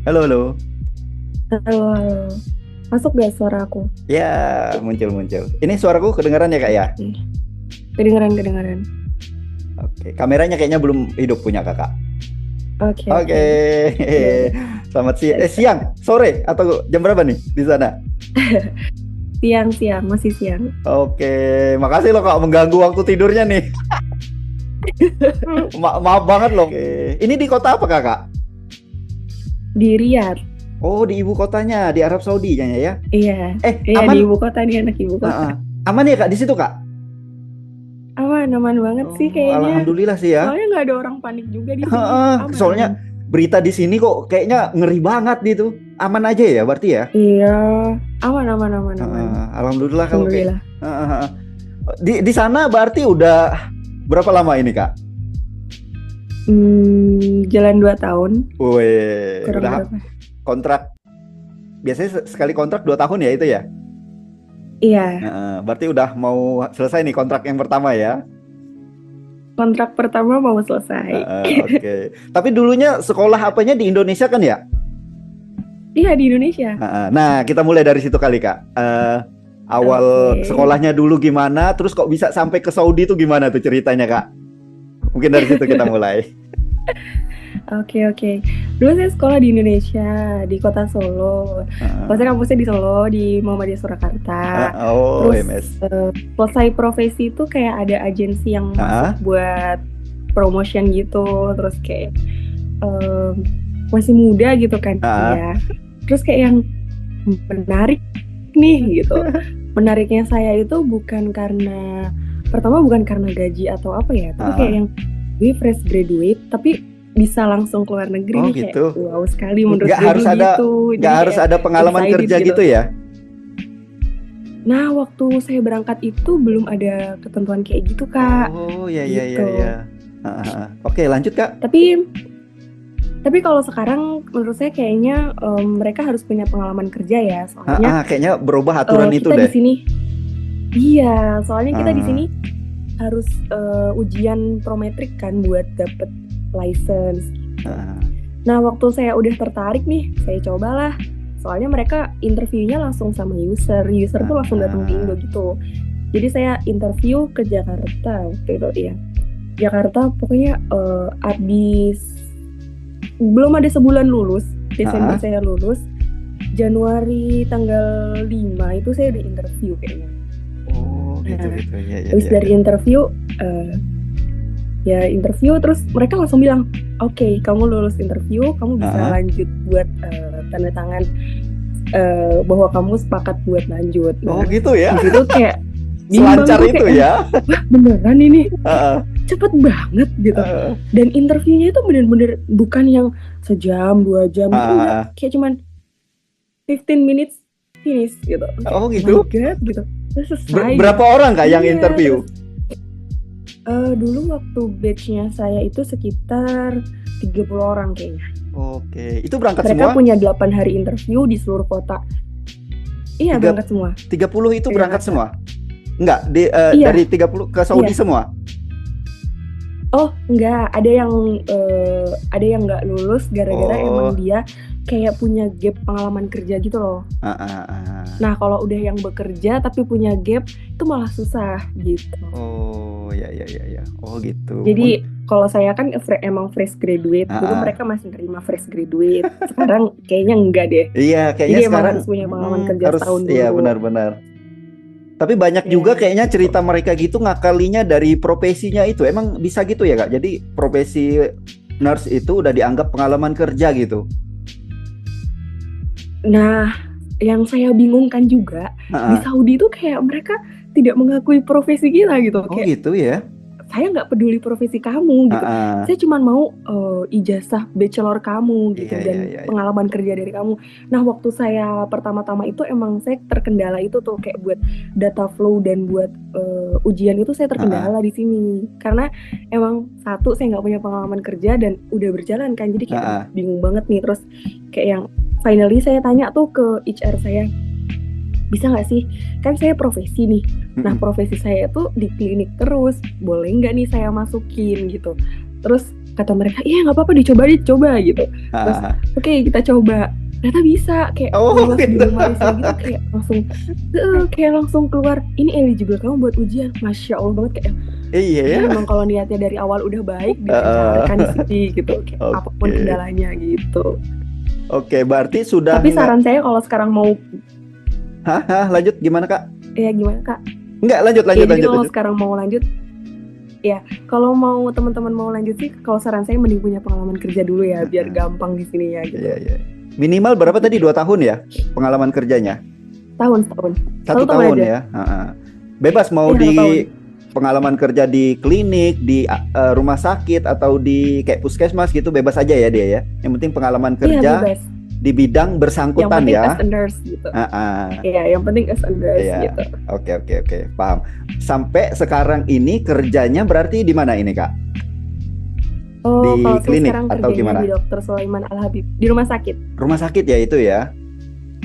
Halo, halo. Halo, halo. Masuk gak suara aku? Ya, muncul-muncul. Ini suaraku kedengaran ya, Kak ya? Oke. Kedengeran, kedengeran. Oke, kameranya kayaknya belum hidup punya Kakak. Oke, Oke. oke. Udah, udah. Selamat siang. Bisa. Siang, sore atau jam berapa nih di sana? Siang, siang. Masih siang. Oke, makasih loh Kak mengganggu waktu tidurnya nih. Maaf banget loh. Oke. Ini di kota apa Kakak? Di Riyadh. Oh, di ibu kotanya, di Arab Saudi kayaknya ya. Iya. Iya, di Aman? ibu kota. Nih, anak ibu kota. Heeh. Aman ya Kak di situ Kak? Aman, aman banget sih Oh, kayaknya. alhamdulillah sih ya. Soalnya nggak ada orang panik juga di sini. Heeh, Aman, soalnya aman. berita di sini kok kayaknya ngeri banget gitu. Aman aja ya berarti ya? Iya. Aman, aman, aman, aman. Alhamdulillah kalau kayak. Alhamdulillah. Di sana berarti udah berapa lama ini Kak? Jalan 2 tahun. Wih, Kurang udah berapa? kontrak. Biasanya sekali kontrak 2 tahun ya itu ya? Iya. Berarti udah mau selesai nih kontrak yang pertama ya? Kontrak pertama mau selesai. Oke. Tapi dulunya sekolah apanya di Indonesia kan ya? Iya, di Indonesia. Nah, kita mulai dari situ kali Kak. Awal Oke. sekolahnya dulu gimana, terus kok bisa sampai ke Saudi tuh gimana tuh ceritanya Kak? Mungkin dari situ kita mulai. Oke, oke. Dulu saya sekolah di Indonesia, di kota Solo. Maksudnya kampusnya di Solo, di Muhammadiyah Surakarta. Oh, Terus MS. selesai profesi itu kayak ada agensi yang masuk buat promotion gitu. Terus kayak masih muda gitu kan ya. Terus kayak yang menarik nih gitu. Menariknya saya itu bukan karena gaji atau apa ya, tapi kayak yang gue fresh graduate tapi bisa langsung ke luar negeri nih gitu. Kayak wow sekali menurut Nggak gue harus ada, gitu. nggak harus ada pengalaman kerja gitu ya? Nah, waktu saya berangkat itu belum ada ketentuan kayak gitu Kak. Oh iya gitu. iya. Oke, lanjut Kak. Tapi kalau sekarang menurut saya kayaknya mereka harus punya pengalaman kerja ya, soalnya kayaknya berubah aturan itu kita deh. di sini. Iya, soalnya kita di sini harus ujian prometrik kan buat dapet license. Nah, waktu saya udah tertarik nih, saya cobalah. Soalnya mereka interviewnya langsung sama user tuh langsung datang ke Indo gitu. Jadi saya interview ke Jakarta gitu ya. Jakarta pokoknya abis belum ada sebulan lulus, Desember saya lulus, Januari tanggal 5 itu saya udah interview kayaknya. Oh gitu ya. Habis dari interview, interview terus mereka langsung bilang, oke, kamu lulus interview, kamu bisa lanjut buat tanda tangan bahwa kamu sepakat buat lanjut. Oh gitu ya? Di situ kayak selancar itu kayak, ya? Wah beneran ini, cepet banget gitu. Dan interviewnya itu bener-bener bukan yang sejam 2 jam, kayak cuman 15 minutes finish gitu. Oh gitu? Oh my God, gitu. Terus selesai. Berapa orang Kak yang interview? Dulu waktu batch-nya saya itu sekitar 30 orang kayaknya. Oke, itu berangkat mereka semua? Mereka punya 8 hari interview di seluruh kota. Iya, berangkat semua. 30 itu berangkat semua? Enggak, iya. Dari 30 ke Saudi semua? Oh, enggak. Ada yang enggak lulus gara-gara emang dia kayak punya gap pengalaman kerja gitu loh. Nah, kalau udah yang bekerja tapi punya gap itu malah susah gitu. Oh, ya. Oh, gitu. Jadi, kalau saya kan emang fresh graduate. Dulu mereka masih nerima fresh graduate. Sekarang kayaknya enggak deh. Iya, kayaknya jadi sekarang harus punya pengalaman kerja setahun dulu. Iya, benar. Tapi banyak juga kayaknya cerita mereka gitu ngakalinya dari profesinya itu. Emang bisa gitu ya Kak? Jadi profesi nurse itu udah dianggap pengalaman kerja gitu. Nah, yang saya bingungkan juga di Saudi itu kayak mereka tidak mengakui profesi kita gitu. Oh kayak, gitu ya? Saya nggak peduli profesi kamu gitu. Saya cuma mau ijazah bachelor kamu gitu dan pengalaman kerja dari kamu. Nah, waktu saya pertama-tama itu emang saya terkendala itu tuh kayak buat data flow dan buat ujian itu saya terkendala di sini. Karena emang satu saya nggak punya pengalaman kerja dan udah berjalan kan. Jadi kayak bingung banget nih. Terus kayak yang finally saya tanya tuh ke HR saya, bisa nggak sih, kan saya profesi nih, nah profesi saya tuh di klinik terus, boleh nggak nih saya masukin gitu. Terus kata mereka, iya nggak apa-apa dicoba gitu. Terus oke, kita coba, ternyata bisa kayak lolos di gitu. Malaysia gitu, kayak langsung keluar ini eligible kamu buat ujian. Masya Allah banget, kayak Iya ya. emang kalau niatnya dari awal udah baik dilancarkan sih gitu, kayak apapun kendalanya gitu. Oke, berarti sudah. Tapi saran saya kalau sekarang mau lanjut gimana Kak? Ya gimana Kak? Enggak, lanjut. Kalau sekarang mau lanjut, ya kalau mau teman-teman mau lanjut sih, kalau saran saya mending punya pengalaman kerja dulu ya, biar gampang di sini ya gitu. Iya. Minimal berapa tadi? 2 tahun ya pengalaman kerjanya? Tahun. 1 tahun ya. Bebas mau di pengalaman kerja di klinik, di rumah sakit atau di kayak puskesmas gitu, bebas aja ya dia ya. Yang penting pengalaman kerja di bidang bersangkutan ya. Yang penting as a nurse gitu. Iya, yang penting as a nurse gitu. Oke, paham. Sampai sekarang ini kerjanya berarti di mana ini Kak? Oh, di kalau klinik sekarang atau gimana? Di Dr. Sulaiman Al-Habib, di rumah sakit. Rumah sakit ya itu ya?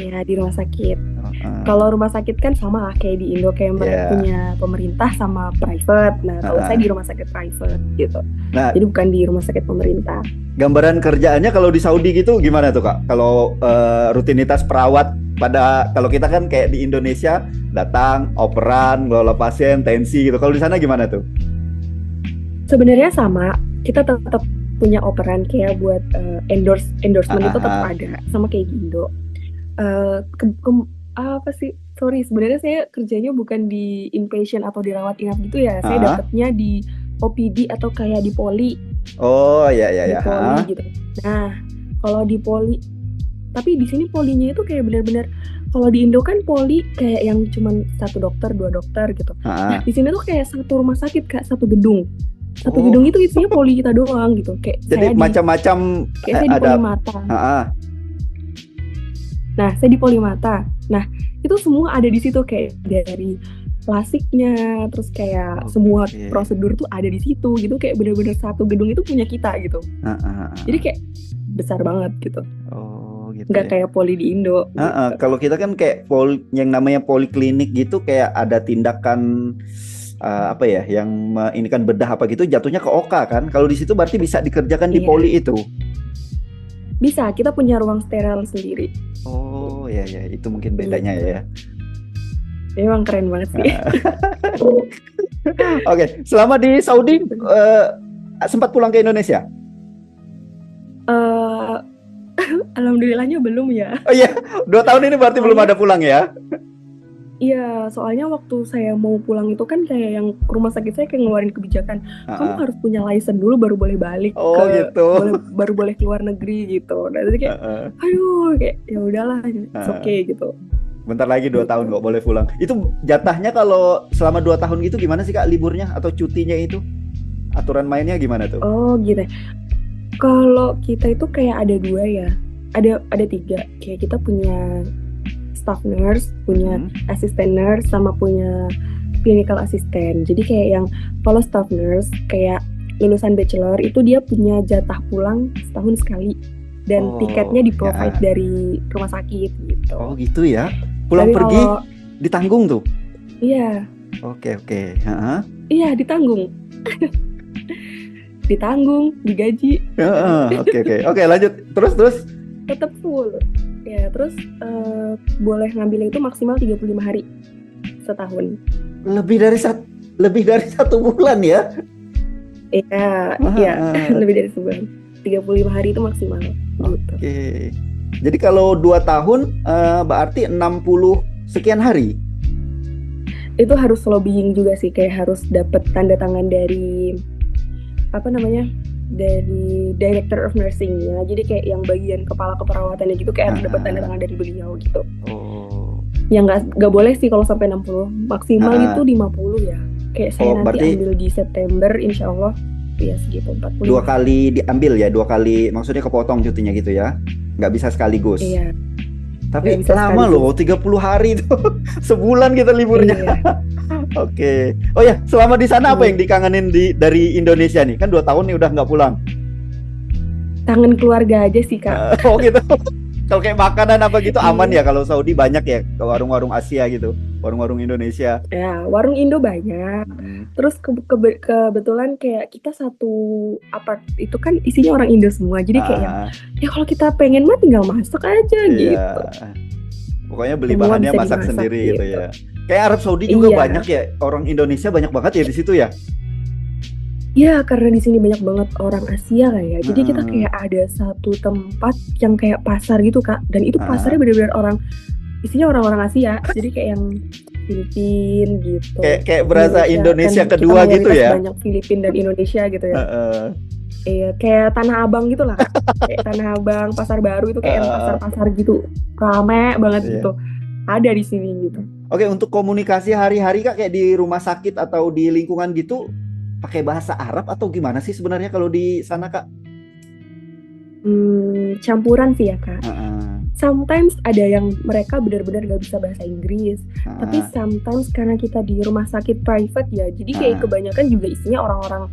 Ya, di rumah sakit. Kalau rumah sakit kan sama lah kayak di Indo, kayak mereka punya pemerintah sama private. Nah, kalau saya di rumah sakit private gitu. Nah, jadi bukan di rumah sakit pemerintah. Gambaran kerjaannya kalau di Saudi gitu gimana tuh Kak? Kalau rutinitas perawat kalau kita kan kayak di Indonesia datang, operan, ngelola pasien, tensi gitu. Kalau di sana gimana tuh? Sebenarnya sama. Kita tetap punya operan kayak buat endorsement itu tetap ada, sama kayak di Indo. Sebenarnya saya kerjanya bukan di inpatient atau dirawat inap gitu ya. Saya dapatnya di OPD atau kayak di poli. Oh ya. Di poli gitu. Nah, kalau di poli, tapi di sini polinya itu kayak benar-benar, kalau di Indo kan poli kayak yang cuman 1 dokter, 2 dokter gitu. Nah, di sini tuh kayak 1 rumah sakit Kak, 1 gedung. Gedung itu isinya poli kita doang gitu. Kayak jadi macam-macam saya di Polimata. Nah, saya di Polimata. Nah, itu semua ada di situ, kayak dari klasiknya, terus kayak semua prosedur tuh ada di situ gitu, kayak benar-benar 1 gedung itu punya kita gitu. Jadi kayak besar banget gitu. Gitu. Nggak kayak poli di Indo. Gitu. Kalau kita kan kayak yang namanya poliklinik gitu, kayak ada tindakan yang ini kan bedah apa gitu, jatuhnya ke OK kan. Kalau di situ berarti bisa dikerjakan di poli itu. Bisa, kita punya ruang steril sendiri. Oh ya, itu mungkin bedanya ya. Emang keren banget sih. Oke, selama di Saudi sempat pulang ke Indonesia? Alhamdulillahnya belum ya. Oh iya, 2 tahun ini berarti belum ada pulang ya? Iya, soalnya waktu saya mau pulang itu kan kayak yang rumah sakit saya kayak ngeluarin kebijakan, kamu harus punya license dulu baru boleh balik baru boleh keluar negeri gitu. Nah, jadi kayak aduh, kayak ya udahlah, oke gitu. Bentar lagi 2 tahun kok boleh pulang. Itu jatahnya kalau selama 2 tahun gitu gimana sih Kak, liburnya atau cutinya itu? Aturan mainnya gimana tuh? Oh gitu. Kalau kita itu kayak ada 2 ya. Ada 3. Kayak kita punya staff nurse, punya assistant nurse, sama punya clinical assistant. Jadi kayak yang kalau staff nurse kayak lulusan bachelor itu dia punya jatah pulang setahun sekali, dan tiketnya di-provide dari rumah sakit gitu. Oh gitu ya. Pulang pergi ditanggung tuh. Iya. Oke. Iya, ditanggung. Ditanggung, digaji. Oke, lanjut. Terus tetap full. Ya, terus boleh ngambilnya itu maksimal 35 hari setahun. Lebih dari 1 bulan ya? Iya, lebih dari sebulan. 35 hari itu maksimal. Oke. Jadi kalau 2 tahun berarti 60 sekian hari. Itu harus lobbying juga sih, kayak harus dapat tanda tangan dari dari Director of Nursing ya. Jadi kayak yang bagian kepala keperawatannya gitu, kayak harus dapat tanda tangan dari beliau gitu. Ya nggak boleh sih kalau sampai 60, maksimal itu 50 ya. Kayak saya nanti ambil di September, insya Allah ya segitu 40. 2 kali diambil ya, 2 kali, maksudnya kepotong cutinya gitu ya, nggak bisa sekaligus. Iya. Tapi lama loh, 30 hari itu sebulan kita liburnya. Iya. Oke. Oh ya, selama di sana apa yang dikangenin dari Indonesia nih? Kan 2 tahun nih udah nggak pulang. Kangen keluarga aja sih Kak. Oh gitu. Kalau kayak makanan apa gitu aman ya, kalau Saudi banyak ya ke warung-warung Asia gitu. warung-warung Indonesia. Ya, warung Indo banyak. Terus kebetulan kayak kita satu apart itu kan isinya orang Indo semua. Jadi kayak ya kalau kita pengen mah tinggal masak aja gitu. Pokoknya beli bahannya masak sendiri gitu ya. Kayak Arab Saudi juga banyak ya, orang Indonesia banyak banget ya di situ ya. Ya, karena di sini banyak banget orang Asia kan ya. Jadi kita kayak ada satu tempat yang kayak pasar gitu, Kak. Dan itu pasarnya benar-benar isinya orang-orang Asia. Jadi kayak yang Filipin gitu. Kayak berasa Indonesia kan kedua gitu ya. Banyak Filipin dan Indonesia gitu ya. Iya, kayak Tanah Abang gitu lah, Kak. Kayak Tanah Abang, Pasar Baru itu kayak pasar-pasar gitu. Rame banget gitu. Ada di sini gitu. Oke, untuk komunikasi hari-hari Kak kayak di rumah sakit atau di lingkungan gitu pakai bahasa Arab atau gimana sih sebenarnya kalau di sana, Kak? Campuran sih ya, Kak. Sometimes ada yang mereka benar-benar gak bisa bahasa Inggris. Tapi sometimes karena kita di rumah sakit private ya, jadi kayak kebanyakan juga isinya orang-orang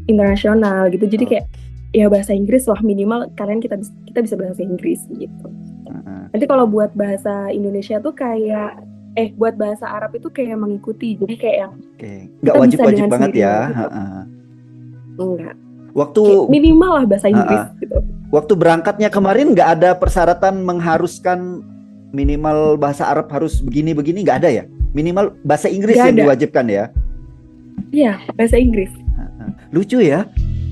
internasional gitu. Jadi kayak ya bahasa Inggris lah minimal kita bisa bahasa Inggris gitu. Nanti kalau buat bahasa Indonesia tuh kayak buat bahasa Arab itu kayak mengikuti. Jadi kayak yang nggak wajib-wajib banget ya. Gitu. Enggak. Waktu minimal lah bahasa Inggris gitu. Waktu berangkatnya kemarin nggak ada persyaratan mengharuskan minimal bahasa Arab harus begini-begini, nggak ada ya? Minimal bahasa Inggris yang diwajibkan ya? Iya, bahasa Inggris. Lucu ya,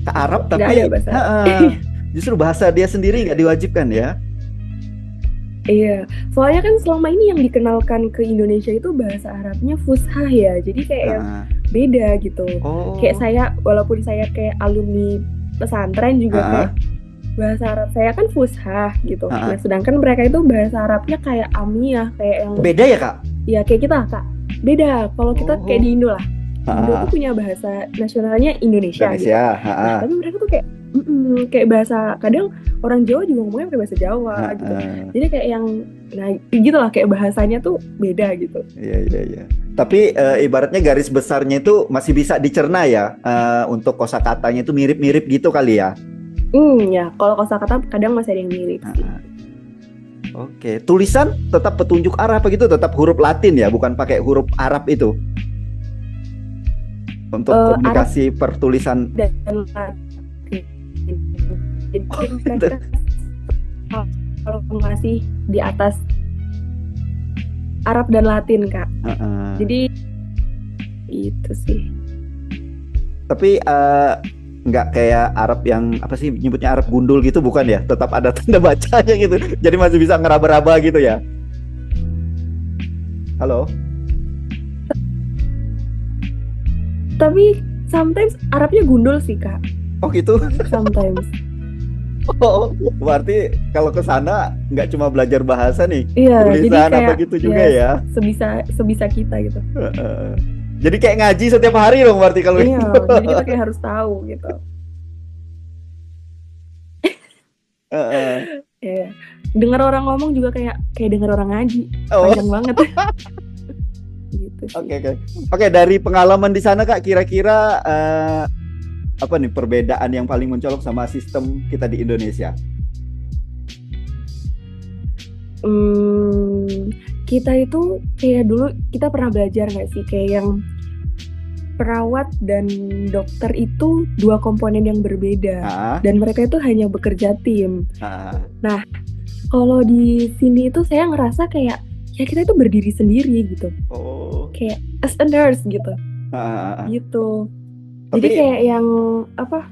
ke Arab tapi justru bahasa dia sendiri nggak diwajibkan ya? Iya, soalnya kan selama ini yang dikenalkan ke Indonesia itu bahasa Arabnya Fushah ya, jadi kayak yang beda gitu. Kayak saya, walaupun saya kayak alumni pesantren juga kayak bahasa Arab saya kan Fushah gitu. Nah, sedangkan mereka itu bahasa Arabnya kayak Amiyah, kayak yang beda ya, Kak? Iya, kayak kita, Kak. Beda. Kalau kita kayak di Indo lah. Indo tuh punya bahasa nasionalnya Indonesia gitu. Nah, tapi mereka tuh kayak bahasa, kadang orang Jawa juga ngomongnya pakai bahasa Jawa gitu. Jadi kayak yang gitu lah, kayak bahasanya tuh beda gitu. Iya. Tapi ibaratnya garis besarnya itu masih bisa dicerna ya, untuk kosakatanya itu mirip-mirip gitu kali ya. Ya, kalau kosakata kadang masih ada yang mirip sih. Oke, tulisan tetap petunjuk arah apa gitu, tetap huruf Latin ya, bukan pakai huruf Arab itu. Untuk komunikasi Arab pertulisan dan Latin. Jadi mereka kalau masih di atas Arab dan Latin, Kak. Jadi itu sih. Tapi nggak kayak Arab yang apa sih nyebutnya, Arab gundul gitu bukan ya? Tetap ada tanda bacanya gitu. Jadi masih bisa ngeraba-raba gitu ya. Halo. Tapi sometimes Arabnya gundul sih, Kak. Oh gitu. Sometimes. Oh, berarti kalau ke sana nggak cuma belajar bahasa nih, tulisan jadi kayak, apa gitu juga ya? Sebisa kita gitu. Jadi kayak ngaji setiap hari dong berarti kalau gitu. Jadi kita kayak harus tahu gitu. Dengar orang ngomong juga kayak dengar orang ngaji. Panjang banget. Gitu sih. Oke, dari pengalaman di sana Kak, kira-kira apa nih perbedaan yang paling mencolok sama sistem kita di Indonesia? Kita itu kayak dulu kita pernah belajar nggak sih kayak yang perawat dan dokter itu dua komponen yang berbeda dan mereka itu hanya bekerja tim. Nah, kalau di sini itu saya ngerasa kayak ya kita itu berdiri sendiri gitu. Kayak as a nurse gitu. Gitu. Jadi kayak yang apa?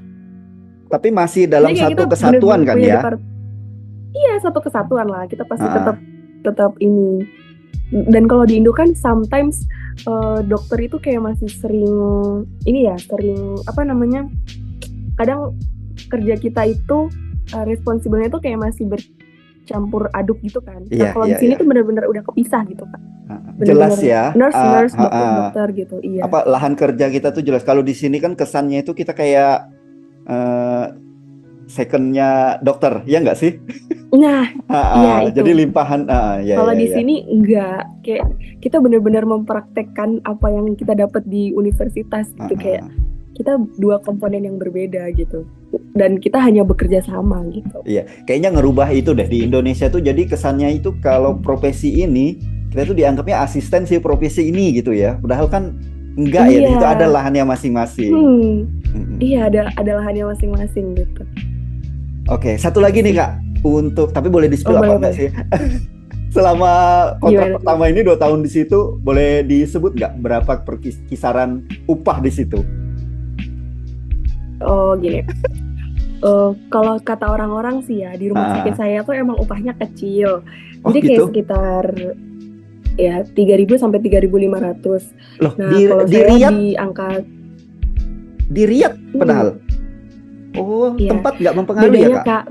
Tapi masih dalam satu kesatuan kan ya? Iya, satu kesatuan lah. Kita pasti tetap ini. Dan kalau di Indo kan sometimes dokter itu kayak masih sering apa namanya? Kadang kerja kita itu responsibelnya itu kayak masih bercampur aduk gitu kan. Nah, kalau di sini tuh benar-benar udah kepisah gitu kan. Jelas ya. Nurse, dokter gitu. Iya. Apa lahan kerja kita tuh jelas. Kalau di sini kan kesannya itu kita kayak secondnya dokter, ya nggak sih? Nah, iya itu. Jadi limpahan. Kalau di sini enggak, kayak kita benar-benar mempraktekkan apa yang kita dapat di universitas gitu, kayak kita dua komponen yang berbeda gitu. Dan kita hanya bekerja sama gitu. Iya, kayaknya ngerubah itu deh di Indonesia tuh. Jadi kesannya itu kalau profesi ini kita tuh dianggapnya asisten si profesi ini gitu ya. Padahal kan enggak ya, di situ ada lahannya masing-masing. Iya, ada lahannya masing-masing gitu. Oke, satu lagi nih Kak, untuk tapi boleh di-spill apa enggak sih? Selama kontrak pertama ini 2 tahun di situ, boleh disebut nggak berapa kisaran upah di situ? Oh gini, kalau kata orang-orang sih ya, di rumah sakit saya tuh emang upahnya kecil. Jadi kayak sekitar ya 3.000 sampai 3.500. Loh, nah, kalau di saya Riyadh? di angka di Riyadh padahal. Oh, iya. Tempat nggak mempengaruhi bedanya, ya Kak?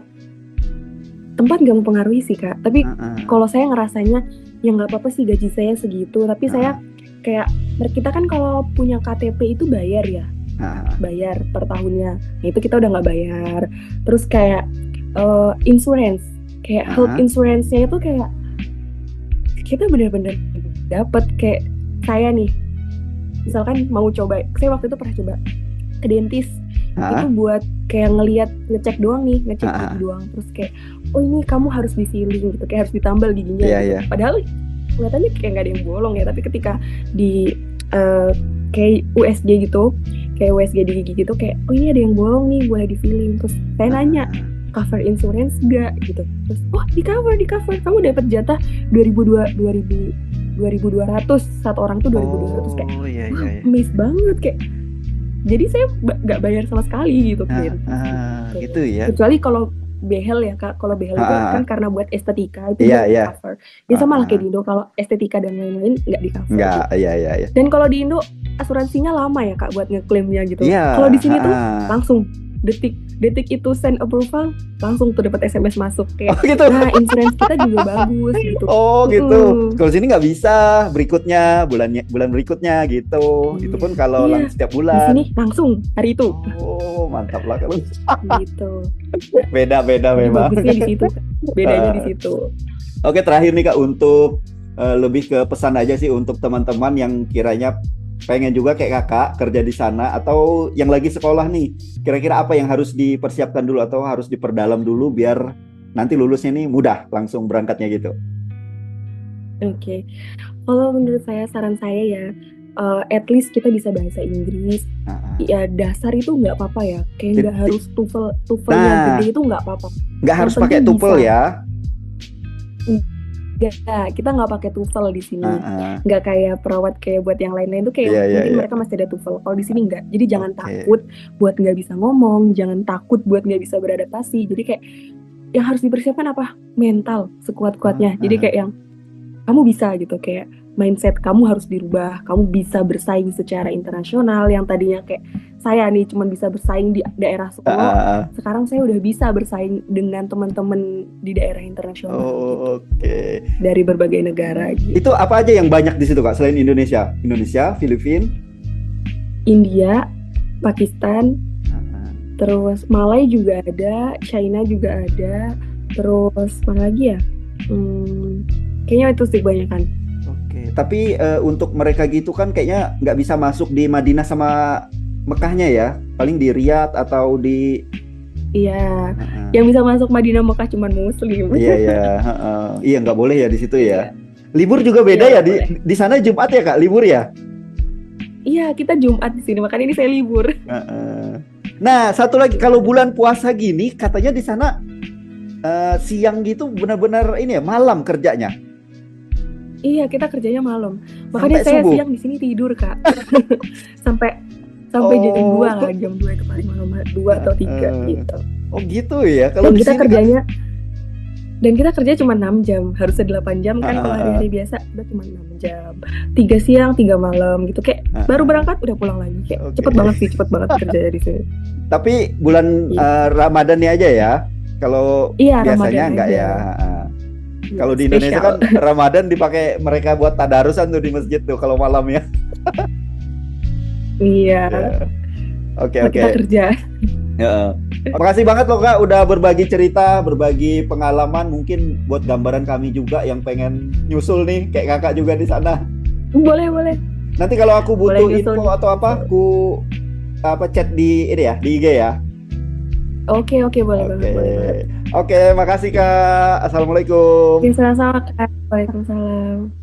Tempat nggak mempengaruhi sih Kak. Tapi kalau saya ngerasanya ya nggak apa-apa sih gaji saya segitu. Tapi saya kayak kita kan kalau punya KTP itu bayar ya, bayar per tahunnya. Nah itu kita udah nggak bayar. Terus kayak insurance, kayak health insurance-nya itu kayak kita benar-benar dapat. Kayak saya nih, misalkan mau coba, saya waktu itu pernah coba ke dentis, itu buat kayak ngecek doang nih, ngecek gigi doang. Terus kayak, oh ini kamu harus di filling gitu, kayak harus ditambal giginya. Gitu. Padahal kelihatannya kayak nggak ada yang bolong ya, tapi ketika di kayak USG gitu, kayak USG di gigi gitu, kayak oh ini ada yang bolong nih, boleh di filling. Terus saya nanya, cover insurance gak gitu. Terus di cover, kamu dapat jatah 2.200, satu orang tuh 2.200. Kayak miss banget, kayak jadi saya nggak bayar sama sekali gitu kan. Gitu ya. Kecuali kalau behel ya Kak, kalau behel itu kan karena buat estetika itu di cover. Dia sama lah kayak di Indo, kalau estetika dan lain-lain nggak di cover. Nggak, iya. Dan kalau di Indo asuransinya lama ya Kak buat ngeklaimnya gitu. Kalau di sini tuh langsung detik itu send approval, langsung tuh dapat SMS masuk kayak. Gitu. Nah, insurance kita juga bagus gitu. Gitu. Kalau sini nggak bisa berikutnya, bulan berikutnya gitu. Itu pun kalau setiap bulan. Di sini langsung hari itu. Oh, mantap lah kalau gitu. Beda memang. Bagusnya di situ. Bedanya di situ. Oke, terakhir nih Kak, untuk lebih ke pesan aja sih untuk teman-teman yang kiranya pengen juga kayak Kakak kerja di sana, atau yang lagi sekolah nih, kira-kira apa yang harus dipersiapkan dulu atau harus diperdalam dulu biar nanti lulusnya nih mudah langsung berangkatnya gitu? Oke. Kalau menurut saya, saran saya ya, at least kita bisa bahasa Inggris. Ya dasar itu nggak apa-apa ya, kayak nggak harus TOEFL-nya gede itu nggak apa-apa. Nggak harus pakai TOEFL ya? Nggak, kita nggak pakai TOEFL di sini. Nggak kayak perawat kayak buat yang lain-lain tuh kayak mungkin mereka masih ada TOEFL. Kalau di sini nggak. Jadi jangan takut buat nggak bisa ngomong, jangan takut buat nggak bisa beradaptasi. Jadi kayak yang harus dipersiapkan apa? Mental sekuat-kuatnya. Jadi kayak yang kamu bisa gitu, kayak mindset kamu harus dirubah. Kamu bisa bersaing secara internasional. Yang tadinya kayak saya nih cuma bisa bersaing di daerah sekolah, sekarang saya udah bisa bersaing dengan teman-teman di daerah internasional. Dari berbagai negara gitu. Itu apa aja yang banyak di situ Kak selain Indonesia? Indonesia, Filipina, India, Pakistan, terus Malay juga ada, China juga ada, terus mana lagi ya? Kayaknya itu sih kebanyakan. Tapi untuk mereka gitu kan kayaknya nggak bisa masuk di Madinah sama Mekahnya ya, paling di Riyadh atau di. Iya, yang bisa masuk Madinah Mekah cuman Muslim. Iya nggak boleh ya di situ ya. Libur juga beda ya di sana Jumat ya Kak, libur ya? Iya, kita Jumat di sini, makanya ini saya libur. Nah, satu lagi, kalau bulan puasa gini katanya di sana siang gitu benar-benar ini ya, malam kerjanya. Iya, kita kerjanya malam. Makanya saya subuh. Siang di sini tidur Kak. sampai jam 2 lah, jam 2 itu paling malam, 2 atau 3 gitu. Oh gitu ya. Kalau kita kerjanya dan kita kerja cuma 6 jam, harusnya 8 jam kan kalau hari-hari biasa udah cuma 6 jam. 3 siang, 3 malam gitu, kayak baru berangkat udah pulang lagi. Kayak cepet banget kerjanya di sini. Tapi bulan Ramadannya aja ya. Kalau biasanya enggak ya. Kalau di Indonesia kan Ramadan dipakai mereka buat tadarusan tuh di masjid tuh kalau malamnya. Iya. Oke. Kita kerja. Makasih banget loh Kak udah berbagi cerita, berbagi pengalaman, mungkin buat gambaran kami juga yang pengen nyusul nih kayak Kakak juga di sana. Boleh. Nanti kalau aku butuh info atau apa, aku chat di ini ya, di IG ya. Oke, boleh banget. Oke, makasih Kak. Assalamualaikum. Sama-sama Kak. Waalaikumsalam.